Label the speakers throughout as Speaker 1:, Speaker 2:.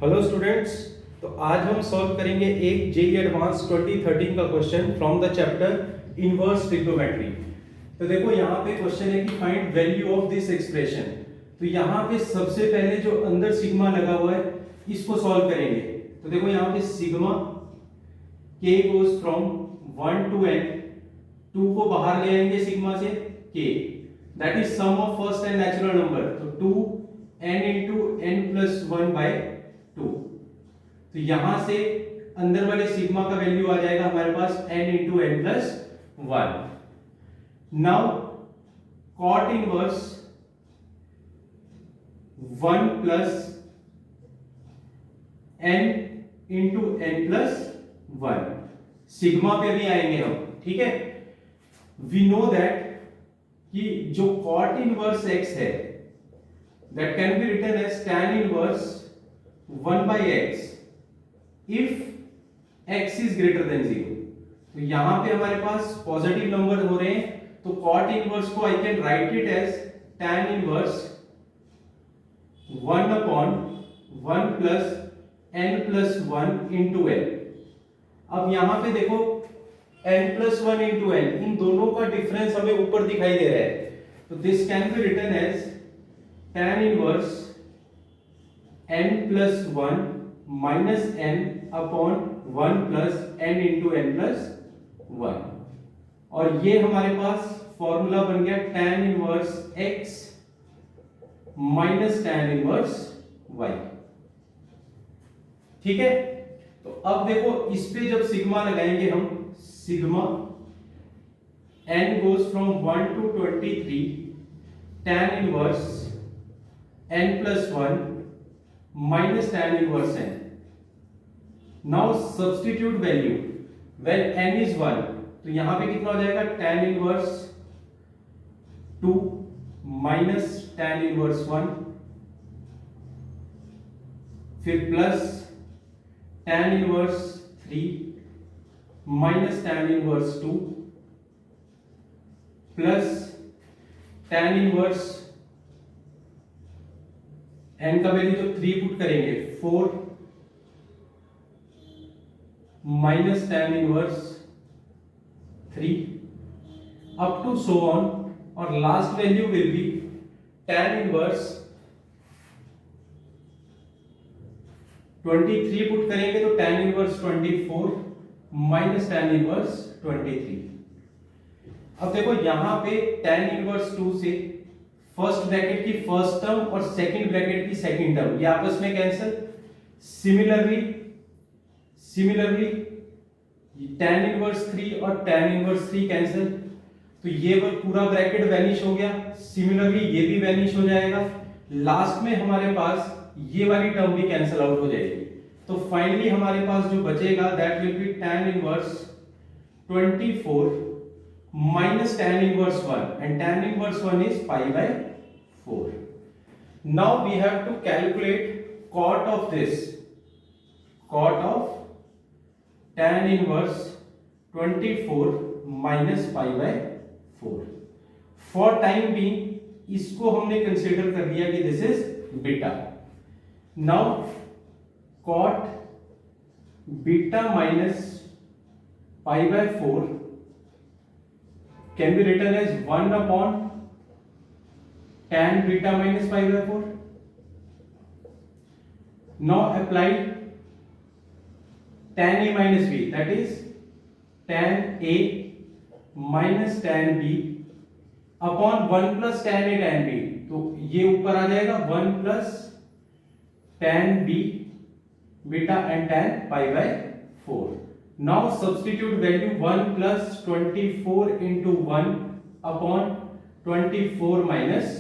Speaker 1: Hello students. तो आज हम सॉल्व करेंगे एक जेईई एडवांस 2013 का question from the chapter inverse trigonometry. तो देखो यहाँ पे क्वेश्चन है कि find value of this expression. तो यहाँ पे सबसे पहले जो अंदर सिग्मा लगा हुआ है इसको सॉल्व करेंगे। तो देखो यहाँ पे sigma k goes from 1 to n, 2 को बाहर ले आएंगे सिग्मा से k, that is sum of first and natural number. तो 2n into n plus 1 by 2। तो यहां से अंदर वाले सिग्मा का वैल्यू आ जाएगा हमारे पास n into n plus 1। Now cot inverse 1 plus n into n plus 1। Sigma पे भी आएंगे हम, ठीक है। वी नो दैट कि जो कॉट इनवर्स x है that can be written as tan inverse 1 by x if x is greater than 0। तो यहां पे हमारे पास पॉजिटिव नंबर हो रहे हैं, तो cot inverse को I can write it as tan inverse 1 upon 1 plus n plus 1 into n। अब यहां पे देखो n plus 1 into n, इन दोनों का डिफरेंस हमें ऊपर दिखाई दे रहा है। तो this can be written as tan inverse n plus 1 minus n upon 1 plus n into n plus 1। और ये हमारे पास फॉर्मूला बन गया tan inverse x minus tan inverse y, ठीक है। तो अब देखो इस पे जब सिग्मा लगाएंगे हम, sigma n goes from 1 to 23 tan inverse n plus 1 minus tan inverse n। Now substitute value when n is 1। तो यहां पे कितना हो जाएगा tan inverse 2 minus tan inverse 1, फिर plus tan inverse 3 minus tan inverse 2 plus tan inverse n का value तो 3 put करेंगे 4 minus tan inverse 3 up to so on, और last value will be tan inverse 23 put करेंगे तो tan इनवर्स 24 minus tan inverse 23। अब देखो यहां पे tan इनवर्स 2 से फर्स्ट ब्रैकेट की फर्स्ट टर्म और सेकंड ब्रैकेट की सेकंड टर्म ये आपस में कैंसिल। सिमिलरली tan इनवर्स 3 और tan इनवर्स 3 कैंसिल, तो ये पूरा ब्रैकेट वैनिश हो गया। सिमिलरली ये भी वैनिश हो जाएगा। लास्ट में हमारे पास ये वाली टर्म भी कैंसिल आउट हो जाएगी। तो फाइनली हमारे पास जो बचेगा दैट विल बी tan इनवर्स 24 minus tan inverse 1, and tan inverse 1 is pi by 4। Now we have to calculate cot of this, cot of tan inverse 24 minus pi by 4। For time being इसको हमने consider कर लिया कि this is beta. Now cot beta minus pi by 4 can be written as 1 upon tan beta minus pi by 4। Now apply tan a minus b, that is tan a minus tan b upon 1 plus tan a tan b। तो ये ऊपर आ जाएगा 1 plus tan b beta and tan pi by 4। Now substitute value 1 plus 24 into 1 upon 24 minus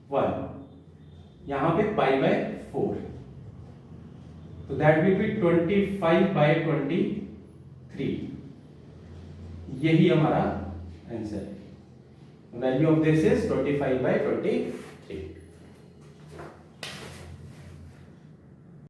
Speaker 1: 1, यहां पे pi by 4। तो that will be 25 by 23। यही हमारा answer है। Value of this is 25 by 23।